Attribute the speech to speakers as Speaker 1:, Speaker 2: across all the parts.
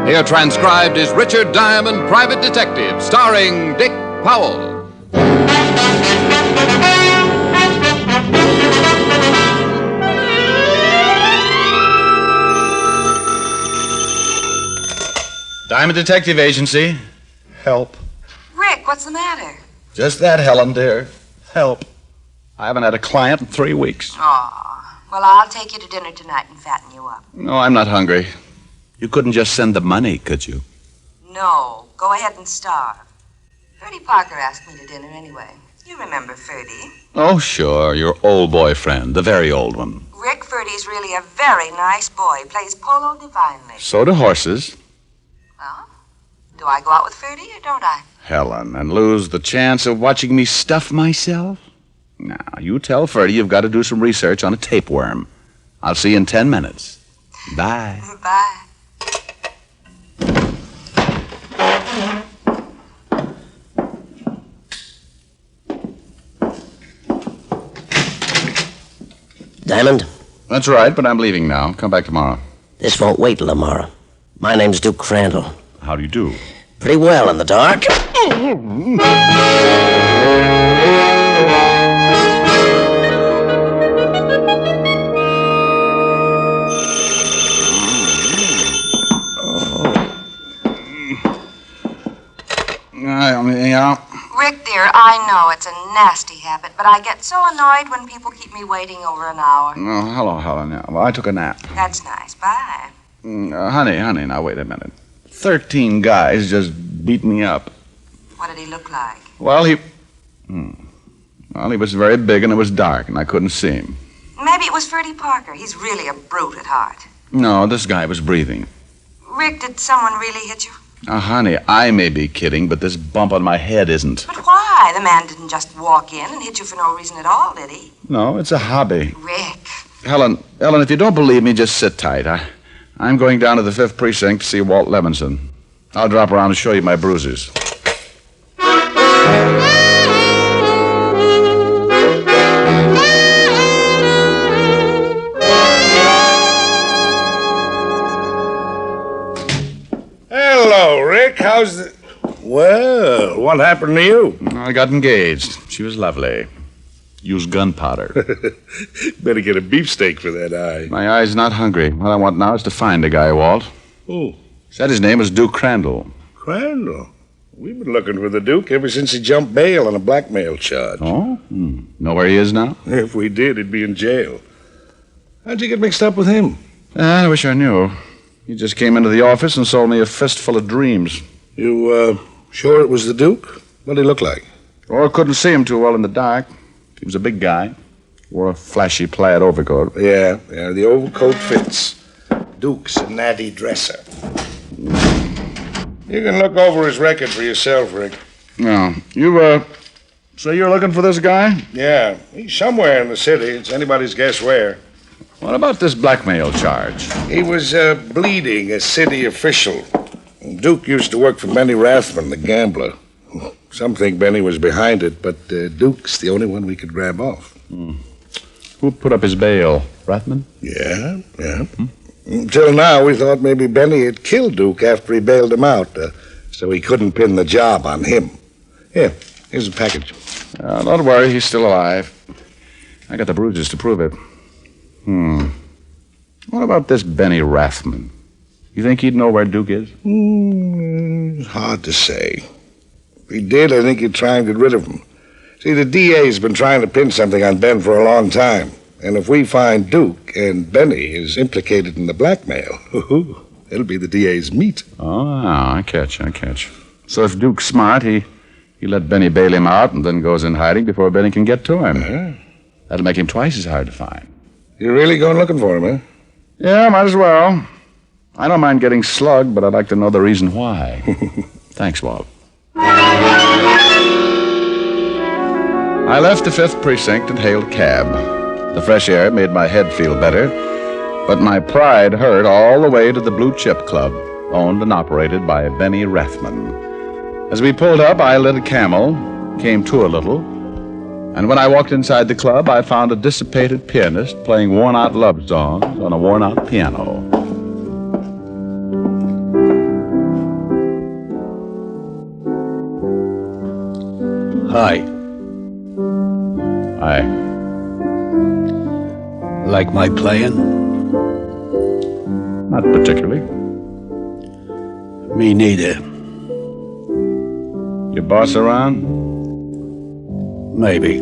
Speaker 1: Here transcribed is Richard Diamond, Private Detective, starring Dick Powell.
Speaker 2: Diamond Detective Agency. Help.
Speaker 3: Rick, what's the matter?
Speaker 2: Just that, Helen, dear. Help. I haven't had a client in 3 weeks.
Speaker 3: Aw. Well, I'll take you to dinner tonight and fatten you up.
Speaker 2: No, I'm not hungry. You couldn't just send the money, could you?
Speaker 3: No. Go ahead and starve. Ferdy Parker asked me to dinner anyway. You remember Ferdy?
Speaker 2: Oh, sure. Your old boyfriend. The very old one.
Speaker 3: Rick, Ferdy's really a very nice boy. Plays polo divinely.
Speaker 2: So do horses.
Speaker 3: Well, do I go out with Ferdy or don't I?
Speaker 2: Helen, and lose the chance of watching me stuff myself? Now, you tell Ferdy you've got to do some research on a tapeworm. I'll see you in 10 minutes. Bye.
Speaker 3: Bye.
Speaker 4: Diamond?
Speaker 2: That's right, but I'm leaving now. Come back tomorrow.
Speaker 4: This won't wait till tomorrow. My name's Duke Crandall.
Speaker 2: How do you do?
Speaker 4: Pretty well in the dark.
Speaker 2: Yeah.
Speaker 3: Rick, dear, I know it's a nasty habit, but I get so annoyed when people keep me waiting over an hour.
Speaker 2: Oh, hello, Helen. Yeah. Well, I took a nap.
Speaker 3: That's nice. Bye.
Speaker 2: Honey, now wait a minute. 13 guys just beat me up.
Speaker 3: What did he look like?
Speaker 2: Well, he was very big and it was dark and I couldn't see him.
Speaker 3: Maybe it was Ferdy Parker. He's really a brute at heart.
Speaker 2: No, this guy was breathing.
Speaker 3: Rick, did someone really hit you?
Speaker 2: Honey, I may be kidding, but this bump on my head isn't.
Speaker 3: But why? The man didn't just walk in and hit you for no reason at all, did he?
Speaker 2: No, it's a hobby.
Speaker 3: Rick.
Speaker 2: Ellen, if you don't believe me, just sit tight. I'm going down to the 5th Precinct to see Walt Levinson. I'll drop around and show you my bruises.
Speaker 5: Hello, Rick. How's the... Well, what happened to you?
Speaker 2: I got engaged. She was lovely. Used gunpowder.
Speaker 5: Better get a beefsteak for that eye.
Speaker 2: My eye's not hungry. What I want now is to find a guy, Walt.
Speaker 5: Who?
Speaker 2: Said his name was Duke Crandall.
Speaker 5: Crandall? We've been looking for the Duke ever since he jumped bail on a blackmail charge.
Speaker 2: Oh? Know where he is now?
Speaker 5: If we did, he'd be in jail. How'd you get mixed up with him?
Speaker 2: I wish I knew. He just came into the office and sold me a fistful of dreams.
Speaker 5: You, sure it was the Duke? What did he look like?
Speaker 2: Oh, I couldn't see him too well in the dark. He was a big guy. Wore a flashy plaid overcoat.
Speaker 5: Yeah, the overcoat fits. Duke's a natty dresser. You can look over his record for yourself, Rick.
Speaker 2: No. You, so you're looking for this guy?
Speaker 5: Yeah, he's somewhere in the city. It's anybody's guess where.
Speaker 2: What about this blackmail charge?
Speaker 5: He was, bleeding a city official. Duke used to work for Benny Rathman, the gambler. Some think Benny was behind it, but Duke's the only one we could grab off.
Speaker 2: Who put up his bail? Rathman?
Speaker 5: Yeah. Until now, we thought maybe Benny had killed Duke after he bailed him out, so he couldn't pin the job on him. Here, here's the package.
Speaker 2: Don't worry, he's still alive. I got the bruises to prove it. What about this Benny Rathman? You think he'd know where Duke is?
Speaker 5: It's hard to say. If he did, I think he'd try and get rid of him. See, the DA's been trying to pin something on Ben for a long time. And if we find Duke and Benny is implicated in the blackmail, it'll be the DA's meat.
Speaker 2: Oh, I catch. So if Duke's smart, he let Benny bail him out and then goes in hiding before Benny can get to him. That'll make him twice as hard to find.
Speaker 5: You're really going looking for him, huh?
Speaker 2: Yeah, might as well. I don't mind getting slugged, but I'd like to know the reason why. Thanks, Walt. I left the 5th Precinct and hailed a cab. The fresh air made my head feel better, but my pride hurt all the way to the Blue Chip Club, owned and operated by Benny Rathman. As we pulled up, I lit a Camel, came to a little, and when I walked inside the club, I found a dissipated pianist playing worn-out love songs on a worn-out piano.
Speaker 6: Hi.
Speaker 2: Hi.
Speaker 6: Like my playing?
Speaker 2: Not particularly.
Speaker 6: Me neither.
Speaker 2: Your boss around?
Speaker 6: Maybe.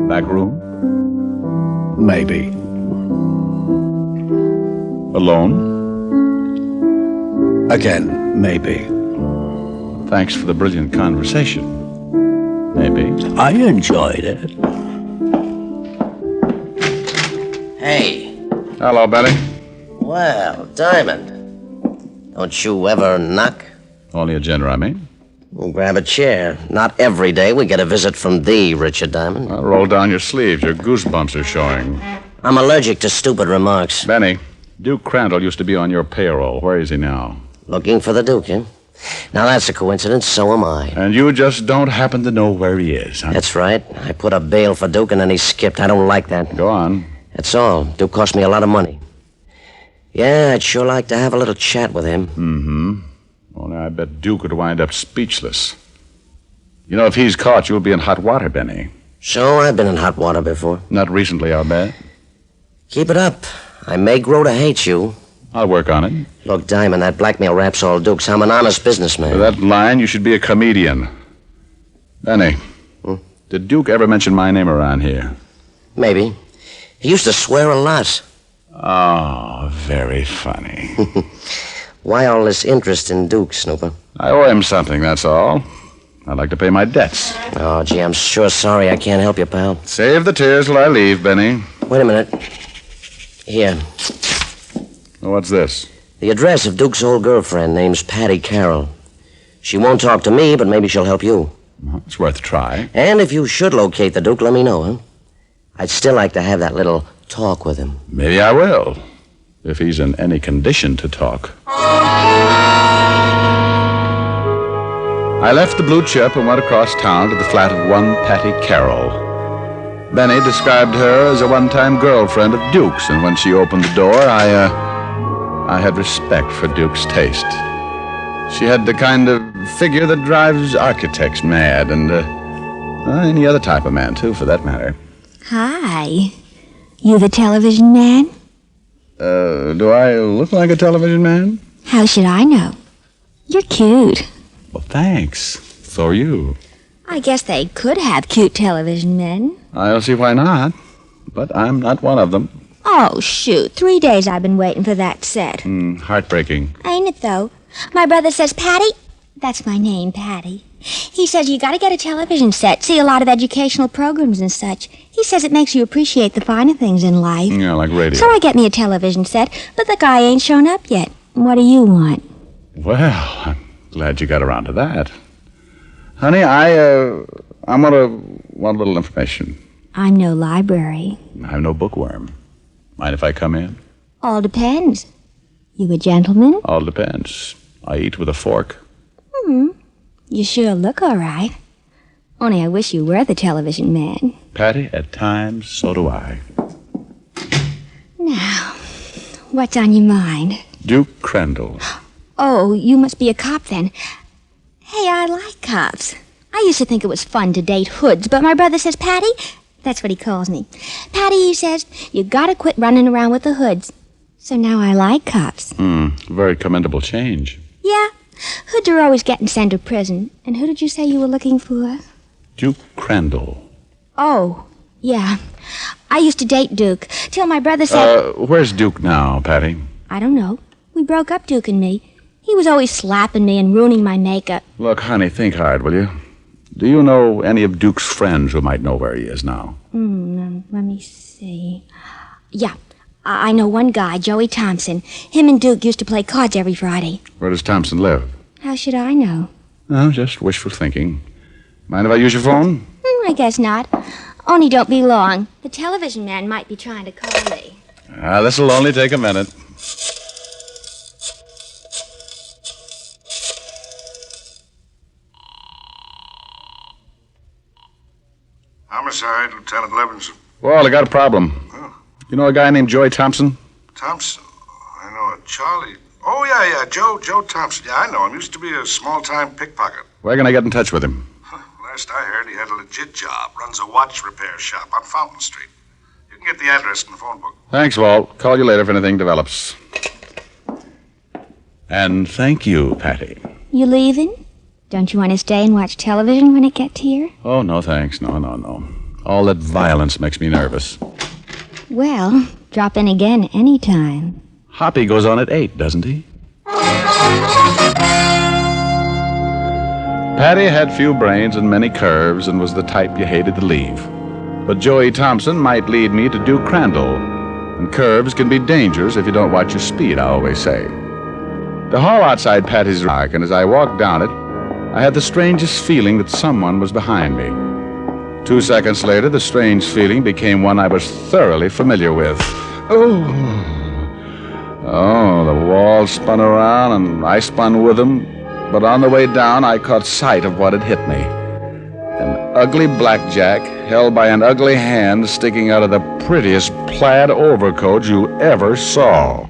Speaker 2: Back room?
Speaker 6: Maybe.
Speaker 2: Alone?
Speaker 6: Again, maybe.
Speaker 2: Thanks for the brilliant conversation. Maybe.
Speaker 6: I enjoyed it.
Speaker 4: Hey.
Speaker 2: Hello, Benny.
Speaker 4: Well, Diamond. Don't you ever knock?
Speaker 2: Only a gender, I mean.
Speaker 4: Well, grab a chair. Not every day we get a visit from thee, Richard Diamond.
Speaker 2: Well, roll down your sleeves. Your goosebumps are showing.
Speaker 4: I'm allergic to stupid remarks.
Speaker 2: Benny, Duke Crandall used to be on your payroll. Where is he now?
Speaker 4: Looking for the Duke, eh? Now, that's a coincidence. So am I.
Speaker 2: And you just don't happen to know where he is, huh?
Speaker 4: That's right. I put up bail for Duke, and then he skipped. I don't like that.
Speaker 2: Go on.
Speaker 4: That's all. Duke cost me a lot of money. Yeah, I'd sure like to have a little chat with him.
Speaker 2: Mm-hmm. Only I bet Duke would wind up speechless. You know, if he's caught, you'll be in hot water, Benny.
Speaker 4: So, I've been in hot water before.
Speaker 2: Not recently, I'll bet.
Speaker 4: Keep it up. I may grow to hate you.
Speaker 2: I'll work on it.
Speaker 4: Look, Diamond, that blackmail raps all Dukes. I'm an honest businessman.
Speaker 2: For that line, you should be a comedian. Benny, did Duke ever mention my name around here?
Speaker 4: Maybe. He used to swear a lot.
Speaker 2: Oh, very funny.
Speaker 4: Why all this interest in Duke, Snooper?
Speaker 2: I owe him something, that's all. I'd like to pay my debts.
Speaker 4: Oh, gee, I'm sure sorry I can't help you, pal.
Speaker 2: Save the tears till I leave, Benny.
Speaker 4: Wait a minute. Here.
Speaker 2: What's this?
Speaker 4: The address of Duke's old girlfriend, name's Patty Carroll. She won't talk to me, but maybe she'll help you.
Speaker 2: Well, it's worth a try.
Speaker 4: And if you should locate the Duke, let me know, huh? I'd still like to have that little talk with him.
Speaker 2: Maybe I will, if he's in any condition to talk. I left the Blue Chip and went across town to the flat of one Patty Carroll. Benny described her as a one-time girlfriend of Duke's, and when she opened the door, I had respect for Duke's taste. She had the kind of figure that drives architects mad, and any other type of man, too, for that matter.
Speaker 7: Hi. You the television man?
Speaker 2: Do I look like a television man?
Speaker 7: How should I know? You're cute.
Speaker 2: Well, thanks. So are you.
Speaker 7: I guess they could have cute television men.
Speaker 2: I don't see why not, but I'm not one of them.
Speaker 7: Oh, shoot. 3 days I've been waiting for that set.
Speaker 2: Heartbreaking.
Speaker 7: Ain't it, though? My brother says, Patty, that's my name, Patty. He says you gotta get a television set, see a lot of educational programs and such. He says it makes you appreciate the finer things in life.
Speaker 2: Yeah, like radio.
Speaker 7: So I get me a television set, but the guy ain't shown up yet. What do you want?
Speaker 2: Well, I'm glad you got around to that. Honey, I'm gonna want a little information.
Speaker 7: I'm no library.
Speaker 2: I'm no bookworm. Mind if I come in?
Speaker 7: All depends. You a gentleman?
Speaker 2: All depends. I eat with a fork.
Speaker 7: You sure look all right. Only I wish you were the television man.
Speaker 2: Patty, at times, so do I.
Speaker 7: Now, what's on your mind?
Speaker 2: Duke Crandall.
Speaker 7: Oh, you must be a cop then. Hey, I like cops. I used to think it was fun to date hoods, but my brother says, Patty, that's what he calls me. Patty, he says, you gotta quit running around with the hoods. So now I like cops.
Speaker 2: Very commendable change.
Speaker 7: Yeah, hoods are always getting sent to prison. And who did you say you were looking for?
Speaker 2: Duke Crandall.
Speaker 7: Oh, yeah. I used to date Duke, till my brother said...
Speaker 2: Where's Duke now, Patty?
Speaker 7: I don't know. We broke up, Duke and me. He was always slapping me and ruining my makeup.
Speaker 2: Look, honey, think hard, will you? Do you know any of Duke's friends who might know where he is now?
Speaker 7: Let me see. Yeah, I know one guy, Joey Thompson. Him and Duke used to play cards every Friday.
Speaker 2: Where does Thompson live?
Speaker 7: How should I know?
Speaker 2: Oh, just wishful thinking. Mind if I use your phone?
Speaker 7: I guess not. Only don't be long. The television man might be trying to call me.
Speaker 2: This'll only take a minute.
Speaker 5: Homicide, Lieutenant Levinson.
Speaker 2: Well, I got a problem.
Speaker 5: Oh.
Speaker 2: You know a guy named Joey Thompson?
Speaker 5: Thompson? I know a Charlie. Oh, yeah, Joe Thompson. Yeah, I know him. Used to be a small-time pickpocket.
Speaker 2: Where can I get in touch with him?
Speaker 5: Last I heard, he had a legit job. Runs a watch repair shop on Fountain Street. You can get the address in the phone book.
Speaker 2: Thanks, Walt. Call you later if anything develops. And thank you, Patty.
Speaker 7: You leaving? Don't you want to stay and watch television when it gets here?
Speaker 2: Oh, no, thanks. No. All that violence makes me nervous.
Speaker 7: Well, drop in again anytime.
Speaker 2: Hoppy goes on at 8, doesn't he? Patty had few brains and many curves and was the type you hated to leave. But Joey Thompson might lead me to Duke Crandall. And curves can be dangerous if you don't watch your speed, I always say. The hall outside Patty's rock, and as I walked down it, I had the strangest feeling that someone was behind me. 2 seconds later, the strange feeling became one I was thoroughly familiar with. Oh, the walls spun around, and I spun with them. But on the way down, I caught sight of what had hit me. An ugly blackjack held by an ugly hand sticking out of the prettiest plaid overcoat you ever saw.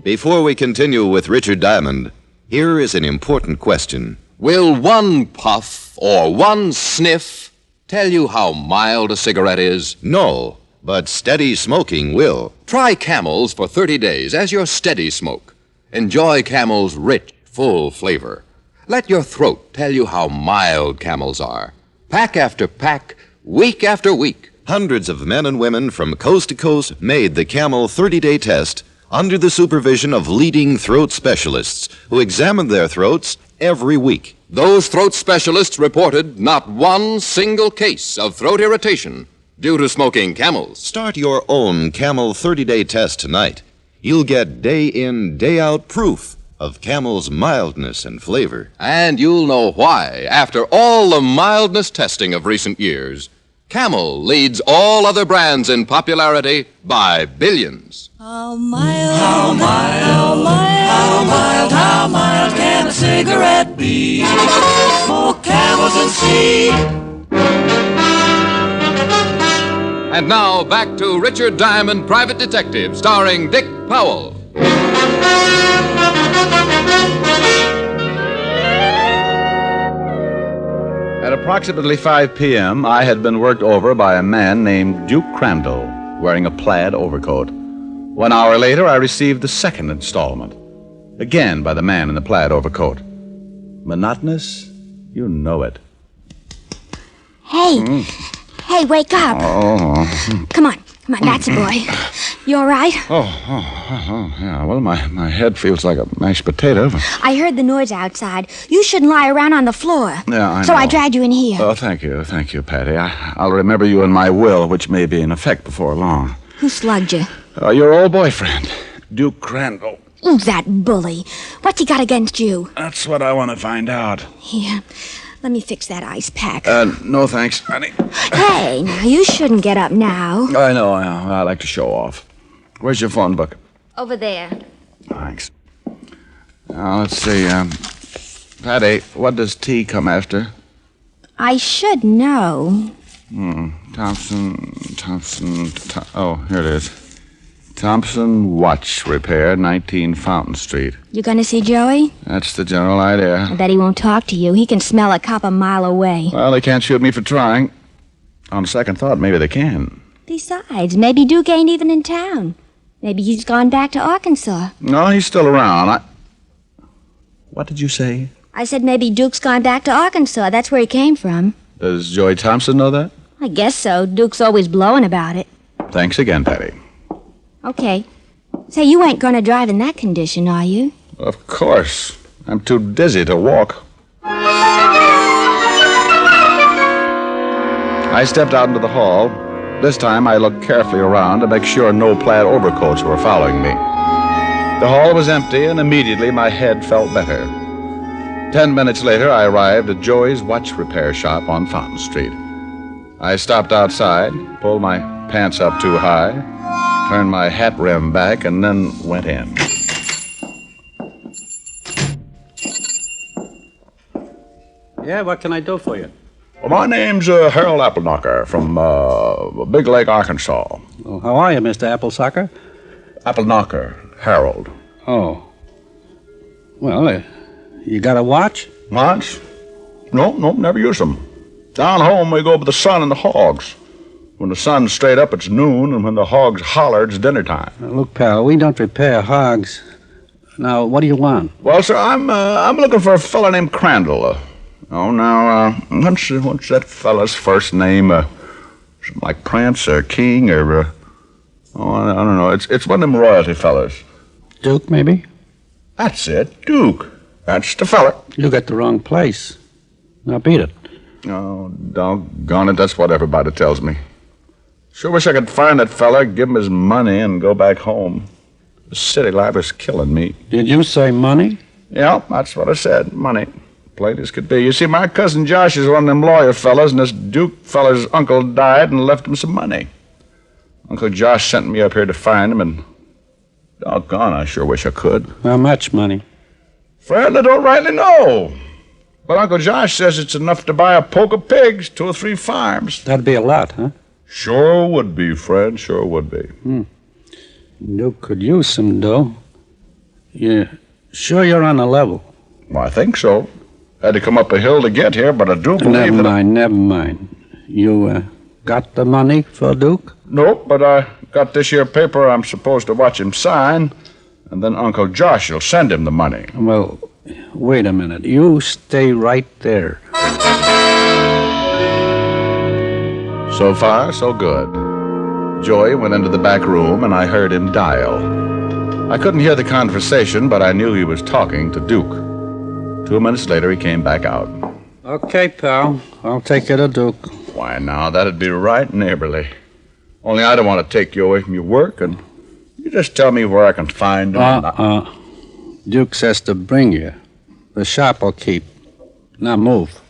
Speaker 1: Before we continue with Richard Diamond, here is an important question. Will one puff or one sniff tell you how mild a cigarette is? No, but steady smoking will. Try Camels for 30 days as your steady smoke. Enjoy Camel's rich, full flavor. Let your throat tell you how mild Camels are. Pack after pack, week after week, hundreds of men and women from coast to coast made the Camel 30-day test under the supervision of leading throat specialists who examined their throats every week. Those throat specialists reported not one single case of throat irritation due to smoking Camels. Start your own Camel 30-day test tonight. You'll get day-in, day-out proof of Camel's mildness and flavor. And you'll know why, after all the mildness testing of recent years, Camel leads all other brands in popularity by billions.
Speaker 8: How mild can a cigarette be? Smoke Camels and see.
Speaker 1: And now, back to Richard Diamond, Private Detective, starring Dick Powell.
Speaker 2: At approximately 5 p.m., I had been worked over by a man named Duke Crandall, wearing a plaid overcoat. 1 hour later, I received the second installment, again by the man in the plaid overcoat. Monotonous? You know it.
Speaker 7: Hey, wake up.
Speaker 2: Oh.
Speaker 7: Come on, that's a boy. You all right?
Speaker 2: Yeah. Well, my head feels like a mashed potato.
Speaker 7: I heard the noise outside. You shouldn't lie around on the floor.
Speaker 2: Yeah, I know.
Speaker 7: So I dragged you in here.
Speaker 2: Oh, thank you, Patty. I'll remember you in my will, which may be in effect before long.
Speaker 7: Who slugged you?
Speaker 2: Your old boyfriend, Duke Crandall.
Speaker 7: That bully. What's he got against you?
Speaker 2: That's what I want to find out.
Speaker 7: Here, let me fix that ice pack.
Speaker 2: No thanks, honey.
Speaker 7: Hey, now, you shouldn't get up now.
Speaker 2: I know. I like to show off. Where's your phone book?
Speaker 7: Over there.
Speaker 2: Thanks. Now, let's see. Patty, what does T come after?
Speaker 7: I should know.
Speaker 2: Thompson. Oh, here it is. Thompson Watch Repair, 19 Fountain Street.
Speaker 7: You gonna see Joey?
Speaker 2: That's the general idea.
Speaker 7: I bet he won't talk to you. He can smell a cop a mile away.
Speaker 2: Well, they can't shoot me for trying. On second thought, maybe they can.
Speaker 7: Besides, maybe Duke ain't even in town. Maybe he's gone back to Arkansas.
Speaker 2: No, he's still around. What did you say?
Speaker 7: I said maybe Duke's gone back to Arkansas. That's where he came from.
Speaker 2: Does Joey Thompson know that?
Speaker 7: I guess so. Duke's always blowing about it.
Speaker 2: Thanks again, Patty.
Speaker 7: Okay. Say, you ain't gonna drive in that condition, are you?
Speaker 2: Of course. I'm too dizzy to walk. I stepped out into the hall, This time I looked carefully around to make sure no plaid overcoats were following me. The hall was empty, and immediately my head felt better. 10 minutes later, I arrived at Joey's watch repair shop on Fountain Street. I stopped outside, pulled my pants up too high, turned my hat rim back, and then went in.
Speaker 6: Yeah, what can I do for you?
Speaker 2: Well, my name's Harold Appleknocker from Big Lake, Arkansas.
Speaker 6: Oh, how are you, Mr. Applesucker?
Speaker 2: Appleknocker, Harold.
Speaker 6: Oh. Well, you got a watch?
Speaker 2: Watch? No, never use them. Down home, we go by the sun and the hogs. When the sun's straight up, it's noon, and when the hogs holler, it's dinner time.
Speaker 6: Look, pal, we don't repair hogs. Now, what do you want?
Speaker 2: Well, sir, I'm looking for a fella named Crandall. What's that fella's first name? Something like Prince or King or, I don't know. It's one of them royalty fellas.
Speaker 6: Duke, maybe?
Speaker 2: That's it, Duke. That's the fella.
Speaker 6: You got the wrong place. Now, beat it.
Speaker 2: Oh, doggone it, that's what everybody tells me. Sure wish I could find that fella, give him his money, and go back home. The city life is killing me.
Speaker 6: Did you say money?
Speaker 2: Yeah, that's what I said, money. Plain as could be. You see, my cousin Josh is one of them lawyer fellas, and this Duke fella's uncle died and left him some money. Uncle Josh sent me up here to find him, and doggone, I sure wish I could.
Speaker 6: How much money?
Speaker 2: Friend, I don't rightly know. But Uncle Josh says it's enough to buy a poke of pigs, 2 or 3 farms.
Speaker 6: That'd be a lot, huh?
Speaker 2: Sure would be, friend, sure would be.
Speaker 6: Duke could use some dough. You sure you're on the level?
Speaker 2: Well, I think so. Had to come up a hill to get here, but I do believe
Speaker 6: Never mind. You got the money for Duke?
Speaker 2: Nope, but I got this here paper I'm supposed to watch him sign, and then Uncle Josh will send him the money.
Speaker 6: Well, wait a minute. You stay right there.
Speaker 2: So far, so good. Joey went into the back room, and I heard him dial. I couldn't hear the conversation, but I knew he was talking to Duke. 2 minutes later, he came back out.
Speaker 6: Okay, pal. I'll take you to Duke.
Speaker 2: Why, now, that'd be right neighborly. Only I don't want to take you away from your work, and you just tell me where I can find him.
Speaker 6: Duke says to bring you. The shop will keep. Now move.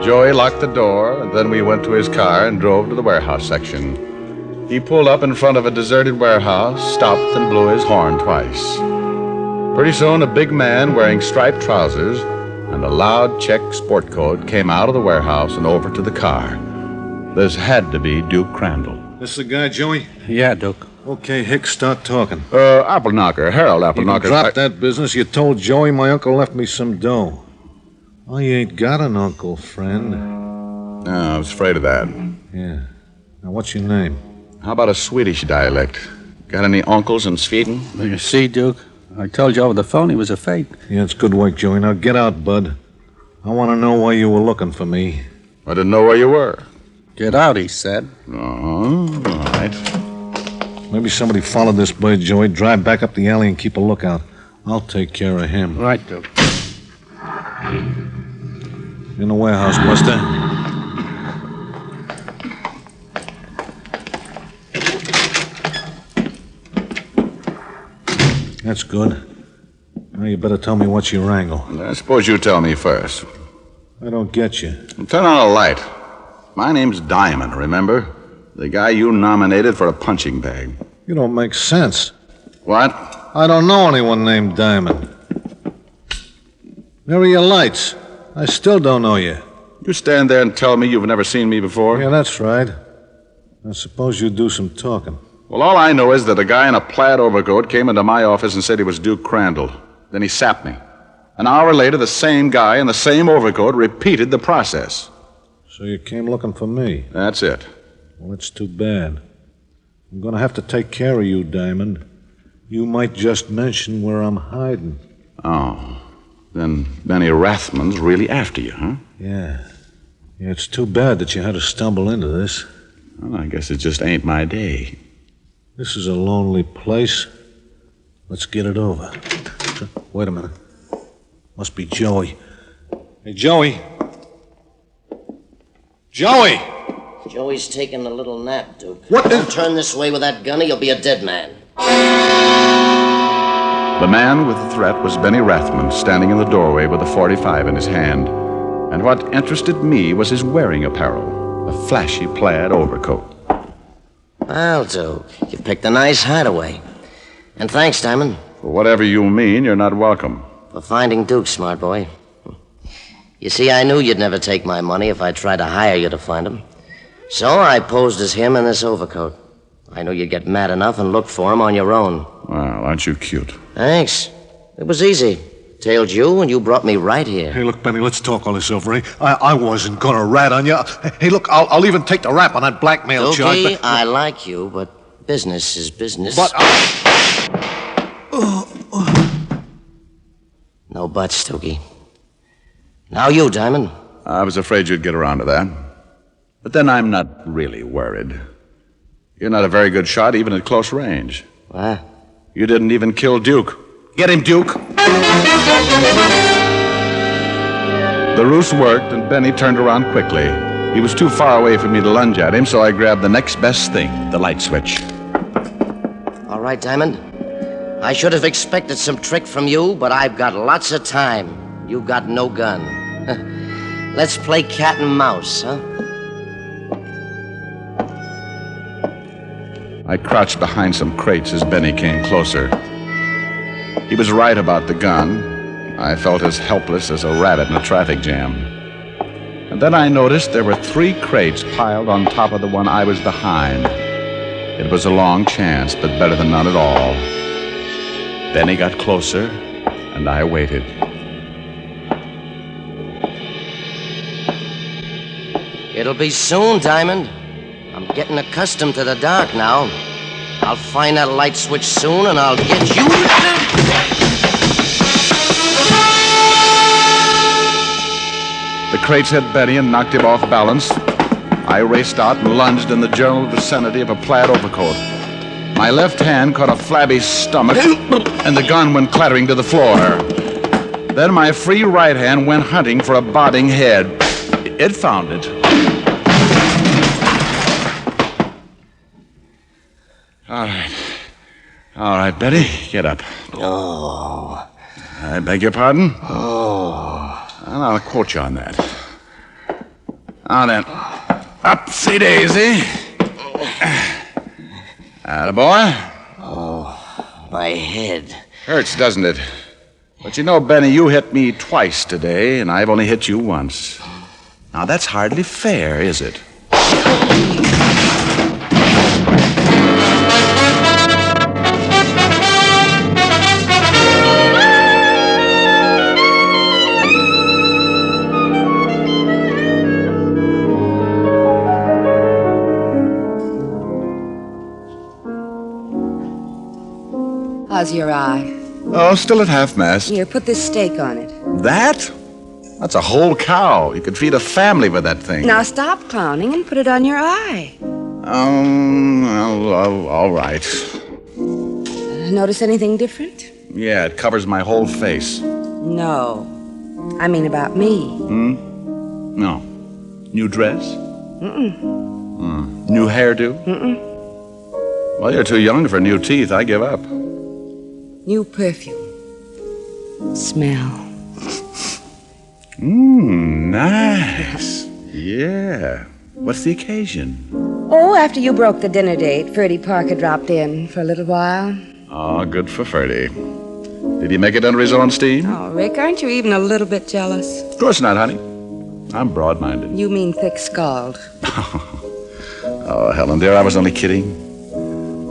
Speaker 2: Joey locked the door, and then we went to his car and drove to the warehouse section. He pulled up in front of a deserted warehouse, stopped, and blew his horn twice. Pretty soon, a big man wearing striped trousers and a loud check sport coat came out of the warehouse and over to the car. This had to be Duke Crandall.
Speaker 9: This the guy, Joey?
Speaker 6: Yeah, Duke.
Speaker 9: Okay, Hicks, start talking.
Speaker 2: Appleknocker, Harold Appleknocker.
Speaker 9: Drop that business. You told Joey my uncle left me some dough. Oh, you ain't got an uncle, friend.
Speaker 2: No, I was afraid of that.
Speaker 9: Yeah. Now, what's your name?
Speaker 2: How about a Swedish dialect? Got any uncles in Sweden?
Speaker 6: You see, Duke? I told you over the phone he was a fake.
Speaker 9: Yeah, it's good work, Joey. Now get out, bud. I want to know why you were looking for me.
Speaker 2: I didn't know where you were.
Speaker 6: Get out, he said.
Speaker 2: All right.
Speaker 9: Maybe somebody followed this boy, Joey. Drive back up the alley and keep a lookout. I'll take care of him.
Speaker 6: Right, Duke.
Speaker 9: In the warehouse, Buster. That's good. Now you better tell me what's your wrangle.
Speaker 2: I suppose you tell me first.
Speaker 9: I don't get you.
Speaker 2: Turn on a light. My name's Diamond, remember? The guy you nominated for a punching bag.
Speaker 9: You don't make sense.
Speaker 2: What?
Speaker 9: I don't know anyone named Diamond. Where are your lights? I still don't know you.
Speaker 2: You stand there and tell me you've never seen me before?
Speaker 9: Yeah, that's right. I suppose you do some talking.
Speaker 2: Well, all I know is that a guy in a plaid overcoat came into my office and said he was Duke Crandall. Then he sapped me. An hour later, the same guy in the same overcoat repeated the process.
Speaker 9: So you came looking for me?
Speaker 2: That's it.
Speaker 9: Well, it's too bad. I'm going to have to take care of you, Diamond. You might just mention where I'm hiding.
Speaker 2: Oh. Then Benny Rathman's really after you, huh?
Speaker 9: Yeah. Yeah, it's too bad that you had to stumble into this.
Speaker 2: Well, I guess it just ain't my day.
Speaker 9: This is a lonely place. Let's get it over. Wait a minute. Must be Joey. Hey, Joey. Joey!
Speaker 4: Joey's taking a little nap, Duke.
Speaker 9: What
Speaker 4: Don't turn this way with that gun or you'll be a dead man.
Speaker 2: The man with the threat was Benny Rathman, standing in the doorway with a .45 in his hand. And what interested me was his wearing apparel, a flashy plaid overcoat.
Speaker 4: Well, Duke, you picked a nice hideaway. And thanks, Diamond.
Speaker 2: For whatever you mean, you're not welcome.
Speaker 4: For finding Duke, smart boy. You see, I knew you'd never take my money if I tried to hire you to find him. So I posed as him in this overcoat. I knew you'd get mad enough and look for him on your own.
Speaker 2: Well, aren't you cute?
Speaker 4: Thanks. It was easy. Tailed you, and you brought me right here.
Speaker 9: Hey, look, Benny, let's talk all this over, eh? I wasn't gonna rat on you. Hey, look, I'll even take the rap on that blackmail charge.
Speaker 4: Okay, I like you, but business is business.
Speaker 9: But...
Speaker 4: No buts, Stokey. Now you, Diamond.
Speaker 2: I was afraid you'd get around to that. But then I'm not really worried. You're not a very good shot, even at close range.
Speaker 4: What?
Speaker 2: You didn't even kill Duke. Get him, Duke! The ruse worked, and Benny turned around quickly. He was too far away for me to lunge at him, so I grabbed the next best thing, the light switch.
Speaker 4: All right, Diamond. I should have expected some trick from you, but I've got lots of time. You've got no gun. Let's play cat and mouse, huh?
Speaker 2: I crouched behind some crates as Benny came closer. He was right about the gun. I felt as helpless as a rabbit in a traffic jam. And then I noticed there were 3 crates piled on top of the one I was behind. It was a long chance, but better than none at all. Benny got closer, and I waited.
Speaker 4: It'll be soon, Diamond. I'm getting accustomed to the dark now. I'll find that light switch soon, and I'll get you...
Speaker 2: The crates hit Benny and knocked him off balance. I raced out and lunged in the general vicinity of a plaid overcoat. My left hand caught a flabby stomach, and the gun went clattering to the floor. Then my free right hand went hunting for a bobbing head. It found it. All right, Betty, get up.
Speaker 4: Oh.
Speaker 2: I beg your pardon? Well, I'll quote you on that. Now then, upsy daisy. Attaboy.
Speaker 4: Oh, my head.
Speaker 2: Hurts, doesn't it? But you know, Benny, you hit me twice today, and I've only hit you once. Now, that's hardly fair, is it?
Speaker 10: How's your eye?
Speaker 2: Oh, still at half-mast.
Speaker 10: Here, put this steak on it.
Speaker 2: That? That's a whole cow. You could feed a family with that thing.
Speaker 10: Now stop clowning and put it on your eye.
Speaker 2: All right.
Speaker 10: Notice anything different?
Speaker 2: Yeah, it covers my whole face.
Speaker 10: No. I mean about me.
Speaker 2: No. New dress? New hairdo? Well, you're too young for new teeth. I give up.
Speaker 10: New perfume. Smell.
Speaker 2: Nice. Yeah. What's the occasion?
Speaker 10: Oh, after you broke the dinner date, Ferdy Parker dropped in for a little while.
Speaker 2: Oh, good for Ferdy. Did he make it under his own steam?
Speaker 10: Oh, Rick, aren't you even a little bit jealous?
Speaker 2: Of course not, honey. I'm broad-minded.
Speaker 10: You mean thick-skulled.
Speaker 2: Oh, Helen, dear, I was only kidding.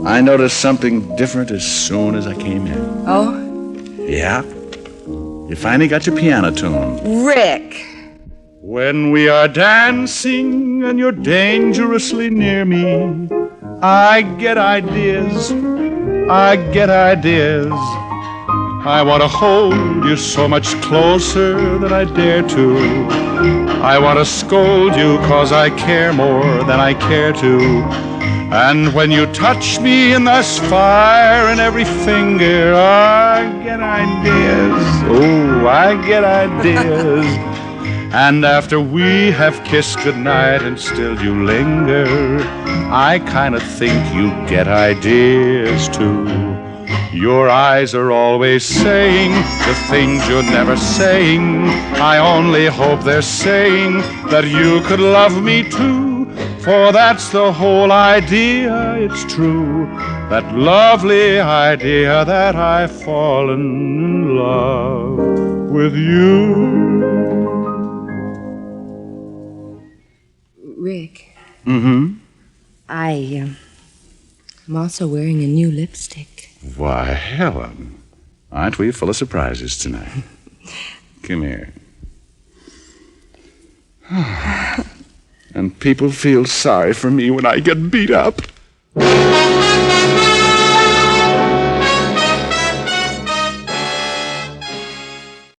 Speaker 2: I noticed something different as soon as I came in.
Speaker 10: Oh?
Speaker 2: Yeah. You finally got your piano tune.
Speaker 10: Rick!
Speaker 2: When we are dancing and you're dangerously near me, I get ideas. I get ideas. I want to hold you so much closer than I dare to. I want to scold you 'cause I care more than I care to. And when you touch me and there's fire in every finger, I get ideas. Oh, I get ideas. And after we have kissed goodnight and still you linger, I kind of think you get ideas too. Your eyes are always saying the things you're never saying. I only hope they're saying that you could love me too. For that's the whole idea, it's true. That lovely idea that I've fallen in love with you.
Speaker 10: Rick.
Speaker 2: Mm-hmm.
Speaker 10: I'm also wearing a new lipstick.
Speaker 2: Why, Helen, aren't we full of surprises tonight? Come here. And people feel sorry for me when I get beat up.